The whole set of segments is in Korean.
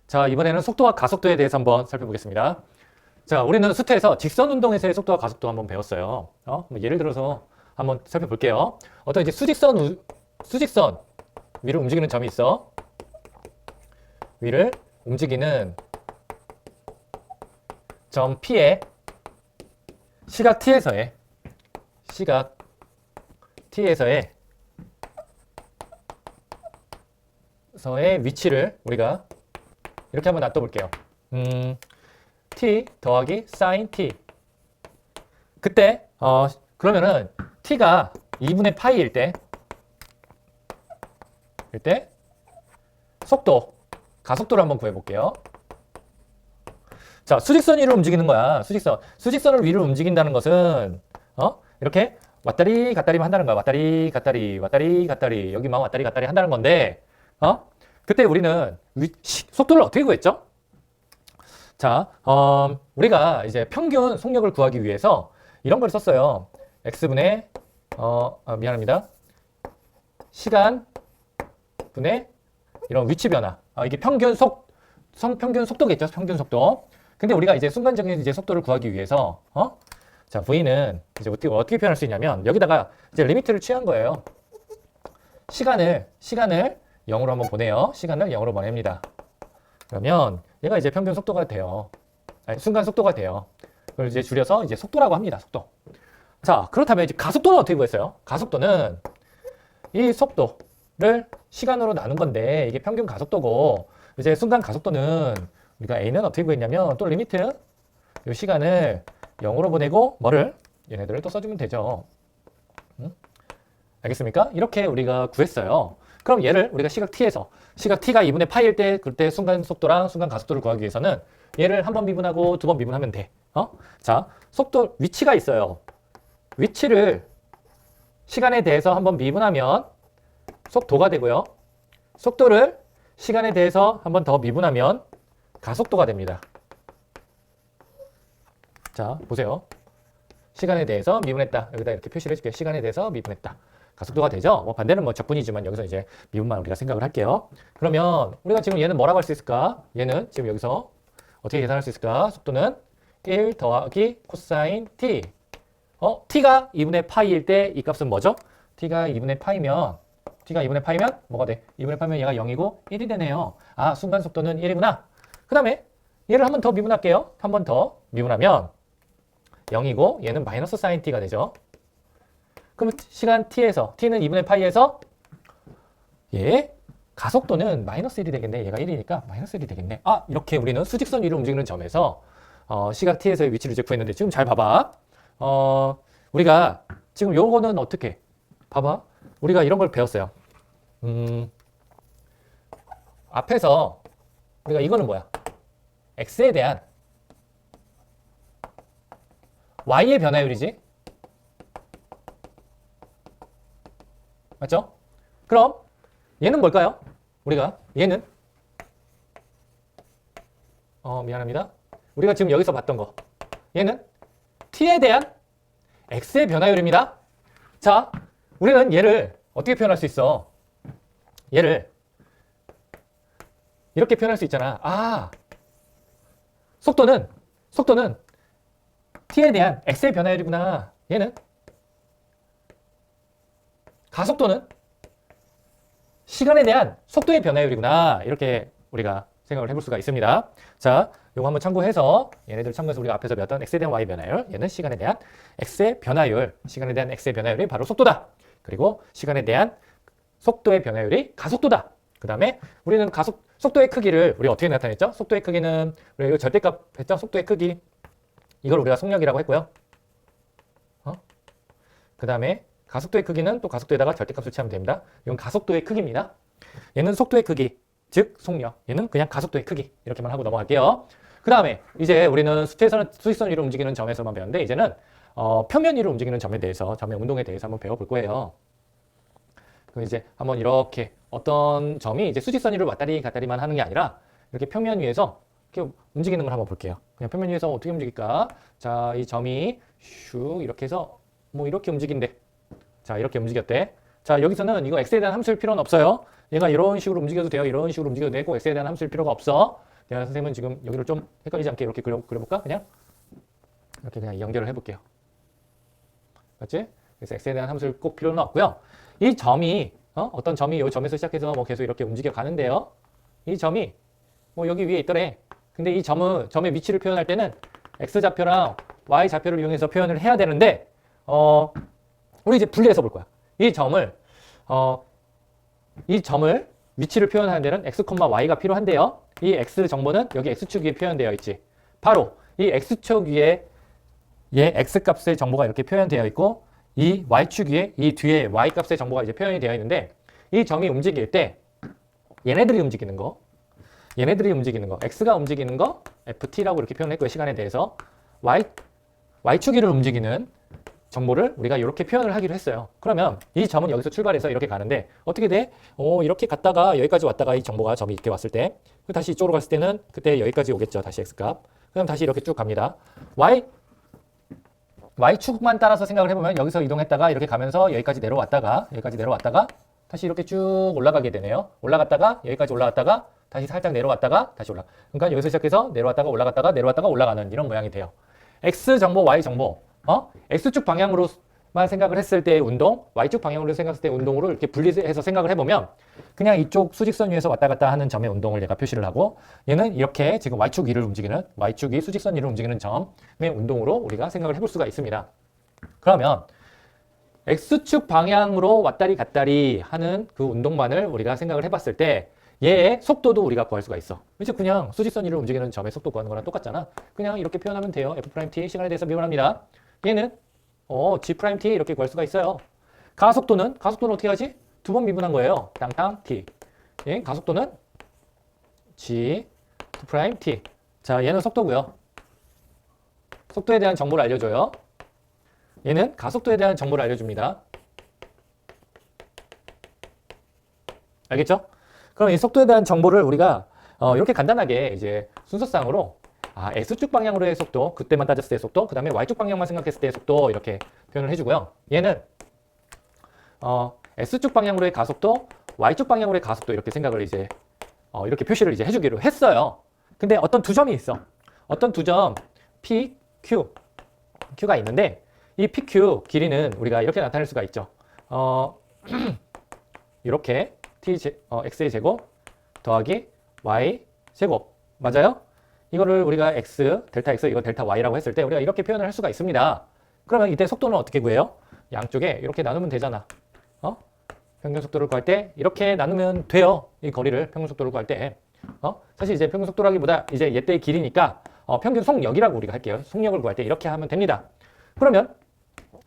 자, 이번에는 속도와 가속도에 대해서 한번 살펴보겠습니다. 자, 우리는 수트에서 직선 운동에서의 속도와 가속도 한번 배웠어요. 뭐 예를 들어서 한번 살펴볼게요. 어떤 이제 수직선 위를 움직이는 점이 있어. 위를 움직이는 점 P에 시각 T에서의 위치를 우리가 이렇게 한번 놔둬볼게요. T 더하기 sin T. 그때 그러면은 T가 2분의 파이일 때 가속도를 한번 구해볼게요. 자, 수직선 위로 움직이는 거야. 수직선을 위로 움직인다는 것은 이렇게 왔다리 갔다리만 한다는 거야. 왔다리 갔다리 여기만 왔다리 갔다리 한다는 건데 그때 우리는 속도를 어떻게 구했죠? 자, 우리가 이제 평균 속력을 구하기 위해서 이런 걸 썼어요. x분의 미안합니다. 시간 분의 이런 위치 변화. 이게 평균 속도겠죠. 평균 속도. 근데 우리가 이제 순간적인 이제 속도를 구하기 위해서 자, v는 이제 어떻게 표현할 수 있냐면 여기다가 이제 리미트를 취한 거예요. 시간을 0으로 한번 보내요. 시간을 0으로 보냅니다. 그러면 얘가 이제 평균 속도가 돼요. 아니, 순간 속도가 돼요. 그걸 이제 줄여서 이제 속도라고 합니다. 속도. 자, 그렇다면 이제 가속도는 어떻게 구했어요? 가속도는 이 속도를 시간으로 나눈 건데 이게 평균 가속도고 이제 순간 가속도는 우리가 A는 어떻게 구했냐면 또 리미트 이 시간을 0으로 보내고 얘네들을 또 써주면 되죠. 알겠습니까? 이렇게 우리가 구했어요. 그럼 얘를 우리가 시각 T가 2분의 파이일 때 그때 순간 속도랑 순간 가속도를 구하기 위해서는 얘를 한 번 미분하고 두 번 미분하면 돼. 자, 위치가 있어요. 위치를 시간에 대해서 한번 미분하면 속도가 되고요. 속도를 시간에 대해서 한 번 더 미분하면 가속도가 됩니다. 자, 보세요. 시간에 대해서 미분했다. 여기다 이렇게 표시를 해줄게요. 시간에 대해서 미분했다. 가속도가 되죠. 반대는 적분이지만 여기서 이제 미분만 우리가 생각을 할게요. 그러면 우리가 지금 얘는 뭐라고 할 수 있을까? 얘는 지금 여기서 어떻게 계산할 수 있을까? 속도는 1 더하기 코사인 t. t가 2분의 파이일 때 이 값은 뭐죠? t가 2분의 파이면 뭐가 돼? 2분의 파이면 얘가 0이고 1이 되네요. 아, 순간 속도는 1이구나. 그 다음에 얘를 한 번 더 미분할게요. 한 번 더 미분하면 0이고 얘는 마이너스 사인 t가 되죠. 그럼 시간 t는 2분의 파이에서 가속도는 마이너스 1이 되겠네. 얘가 1이니까 마이너스 1이 되겠네. 이렇게 우리는 수직선 위로 움직이는 점에서 시각 t에서의 위치를 이제 구했는데 지금 잘 봐봐. 우리가 지금 요거는 어떻게 봐봐. 우리가 이런 걸 배웠어요. 앞에서 우리가 이거는 뭐야? x에 대한 y의 변화율이지. 맞죠? 그럼 얘는 뭘까요? 얘는 미안합니다. 우리가 지금 여기서 봤던 거. 얘는 t에 대한 x의 변화율입니다. 자, 우리는 얘를 어떻게 표현할 수 있어? 얘를 이렇게 표현할 수 있잖아. 속도는 t에 대한 x의 변화율이구나. 얘는 가속도는 시간에 대한 속도의 변화율이구나. 이렇게 우리가 생각을 해볼 수가 있습니다. 자, 요거 한번 참고해서 얘네들 참고해서 우리가 앞에서 배웠던 x에 대한 y 변화율, 얘는 시간에 대한 x의 변화율이 바로 속도다. 그리고 시간에 대한 속도의 변화율이 가속도다. 그 다음에 우리는 속도의 크기를 우리가 어떻게 나타냈죠? 속도의 크기는 우리가 이거 절대값 했죠? 속도의 크기 이걸 우리가 속력이라고 했고요. 그 다음에 가속도의 크기는 또 가속도에다가 절대값을 취하면 됩니다. 이건 가속도의 크기입니다. 얘는 속도의 크기, 즉 속력. 얘는 그냥 가속도의 크기. 이렇게만 하고 넘어갈게요. 그 다음에 이제 우리는 수트에서는 수직선 위로 움직이는 점에서만 배웠는데 이제는 평면 위로 움직이는 점에 대해서, 점의 운동에 대해서 한번 배워볼 거예요. 그럼 이제 한번 이렇게 어떤 점이 이제 수직선 위로 왔다리 갔다리만 하는 게 아니라 이렇게 평면 위에서 이렇게 움직이는 걸 한번 볼게요. 그냥 평면 위에서 어떻게 움직일까? 자, 이 점이 슉 이렇게 해서 뭐 이렇게 움직인대. 자, 이렇게 움직였대. 자, 여기서는 이거 x에 대한 함수일 필요는 없어요. 얘가 이런 식으로 움직여도 돼요. 이런 식으로 움직여도 되고 x에 대한 함수일 필요가 없어. 내가 선생님은 지금 여기를 좀 헷갈리지 않게 이렇게 그려볼까? 그냥 이렇게 그냥 연결을 해볼게요. 맞지? 그래서 x에 대한 함수를 꼭 필요는 없고요. 이 점이 어떤 점이 이 점에서 시작해서 뭐 계속 이렇게 움직여 가는데요. 이 점이 뭐 여기 위에 있더래. 근데 이 점의 위치를 표현할 때는 x좌표랑 y좌표를 이용해서 표현을 해야 되는데 우리 이제 분리해서 볼 거야. 이 점을 위치를 표현하는 데는 x, y가 필요한데요. 이 x 정보는 여기 x축 위에 표현되어 있지. 바로 이 x축 위에 얘 x값의 정보가 이렇게 표현되어 있고 이 y축 위에 이 뒤에 y값의 정보가 이제 표현이 되어 있는데 이 점이 움직일 때 얘네들이 움직이는 거 x가 움직이는 거 ft라고 이렇게 표현했고요. 시간에 대해서 y축 위를 움직이는 정보를 우리가 이렇게 표현을 하기로 했어요. 그러면 이 점은 여기서 출발해서 이렇게 가는데 어떻게 돼? 이렇게 갔다가 여기까지 왔다가 이 정보가 점이 이렇게 왔을 때 다시 이쪽으로 갔을 때는 그때 여기까지 오겠죠. 다시 x값. 그럼 다시 이렇게 쭉 갑니다. y축만 따라서 생각을 해보면 여기서 이동했다가 이렇게 가면서 여기까지 내려왔다가 다시 이렇게 쭉 올라가게 되네요. 올라갔다가 여기까지 올라갔다가 다시 살짝 내려왔다가 다시 그러니까 여기서 시작해서 내려왔다가 올라가는 이런 모양이 돼요. x 정보, y 정보. x축 방향으로만 생각을 했을 때의 운동, y축 방향으로 생각했을 때의 운동으로 이렇게 분리해서 생각을 해보면 그냥 이쪽 수직선 위에서 왔다 갔다 하는 점의 운동을 얘가 표시를 하고 얘는 이렇게 지금 y축 위를 움직이는 y축 위 수직선 위를 움직이는 점의 운동으로 우리가 생각을 해볼 수가 있습니다. 그러면 x축 방향으로 왔다리 갔다리 하는 그 운동만을 우리가 생각을 해봤을 때 얘의 속도도 우리가 구할 수가 있어. 이제 그냥 수직선 위를 움직이는 점의 속도 구하는 거랑 똑같잖아. 그냥 이렇게 표현하면 돼요. f't 시간에 대해서 미분합니다. 얘는 g't 이렇게 구할 수가 있어요. 가속도는 어떻게 하지? 두 번 미분한 거예요. 땅땅 t. 예, 가속도는 g't. 자, 얘는 속도고요. 속도에 대한 정보를 알려줘요. 얘는 가속도에 대한 정보를 알려줍니다. 알겠죠? 그럼 이 속도에 대한 정보를 우리가 이렇게 간단하게 이제 순서상으로 S축 방향으로의 속도, 그때만 따졌을 때의 속도, 그 다음에 Y축 방향만 생각했을 때의 속도 이렇게 표현을 해주고요. 얘는 S축 방향으로의 가속도, Y축 방향으로의 가속도 이렇게 생각을 이제 이렇게 표시를 이제 해주기로 했어요. 근데 어떤 두 점이 있어. 어떤 두 점 P, Q가 있는데 이 PQ 길이는 우리가 이렇게 나타낼 수가 있죠. 이렇게 x의 제곱 더하기 y 제곱 맞아요? 이거를 우리가 델타 x 이거 델타 y라고 했을 때 우리가 이렇게 표현을 할 수가 있습니다. 그러면 이때 속도는 어떻게 구해요? 양쪽에 이렇게 나누면 되잖아. 평균 속도를 구할 때 이렇게 나누면 돼요. 이 거리를 평균 속도를 구할 때. 사실 이제 평균 속도라기보다 이제 얘때의 길이니까 평균 속력이라고 우리가 할게요. 속력을 구할 때 이렇게 하면 됩니다. 그러면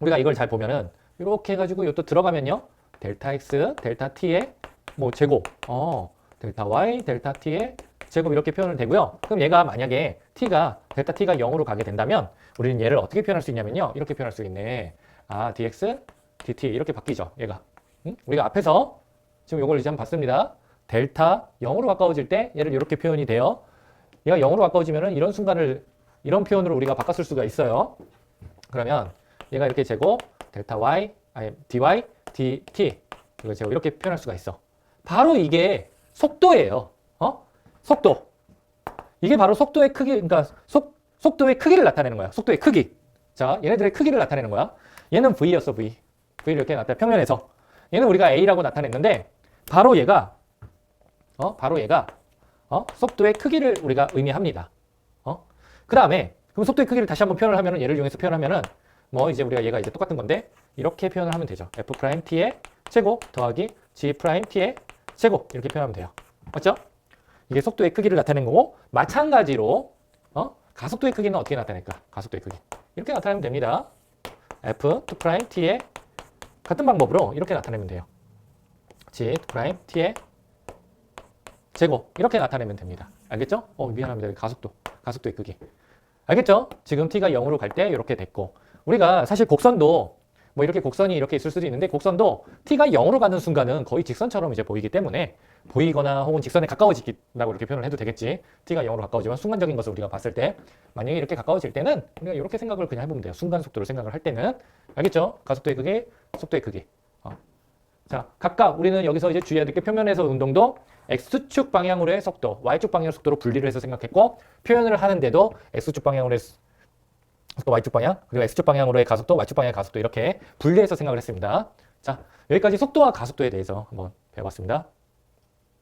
우리가 이걸 잘 보면은 이렇게 해가지고 이것도 들어가면요. 델타 x, 델타 t의 뭐 제곱, 델타 y, 델타 t의 제곱 이렇게 표현을 되고요. 그럼 얘가 만약에 델타 t가 0으로 가게 된다면 우리는 얘를 어떻게 표현할 수 있냐면요. 이렇게 표현할 수 있네. dx, dt 이렇게 바뀌죠. 얘가. 우리가 앞에서 지금 이걸 이제 한번 봤습니다. 델타 0으로 가까워질 때 얘를 이렇게 표현이 돼요. 얘가 0으로 가까워지면은 이런 순간을 이런 표현으로 우리가 바꿨을 수가 있어요. 그러면 얘가 이렇게 제곱, 델타 y, dy, dt 이거 제가 이렇게 표현할 수가 있어. 바로 이게 속도예요. 속도. 이게 바로 속도의 크기, 그러니까 속도의 크기를 나타내는 거야. 속도의 크기. 자, 얘네들의 크기를 나타내는 거야. 얘는 V였어, V. V를 이렇게 나타내, 평면에서. 얘는 우리가 A라고 나타냈는데, 바로 얘가 속도의 크기를 우리가 의미합니다. 그 다음에, 그럼 속도의 크기를 다시 한번 표현을 하면은, 얘를 이용해서 표현하면은, 뭐 이제 우리가 얘가 이제 똑같은 건데, 이렇게 표현을 하면 되죠. F'T의 제곱 더하기 G'T의 제곱. 이렇게 표현하면 돼요. 맞죠? 이게 속도의 크기를 나타낸 거고, 마찬가지로, 가속도의 크기는 어떻게 나타낼까? 가속도의 크기. 이렇게 나타내면 됩니다. F2'T의 같은 방법으로 이렇게 나타내면 돼요. G''T의 제곱. 이렇게 나타내면 됩니다. 알겠죠? 미안합니다. 가속도의 크기. 알겠죠? 지금 T가 0으로 갈 때 이렇게 됐고, 우리가 사실 곡선도 뭐 이렇게 곡선이 이렇게 있을 수도 있는데 곡선도 T가 0으로 가는 순간은 거의 직선처럼 이제 보이기 때문에 보이거나 혹은 직선에 가까워지다고 이렇게 표현을 해도 되겠지. T가 0으로 가까워지면 순간적인 것을 우리가 봤을 때 만약에 이렇게 가까워질 때는 우리가 이렇게 생각을 그냥 해보면 돼요. 순간 속도를 생각을 할 때는 알겠죠? 가속도의 크기, 속도의 크기. 자, 각각 우리는 여기서 이제 주의해야 될 게 표면에서 운동도 X축 방향으로의 속도, Y축 방향의 속도로 분리를 해서 생각했고 표현을 하는데도 X축 방향으로의 속도, Y축 방향, 그리고 X축 방향으로의 가속도, Y축 방향의 가속도 이렇게 분리해서 생각을 했습니다. 자, 여기까지 속도와 가속도에 대해서 한번 배워봤습니다.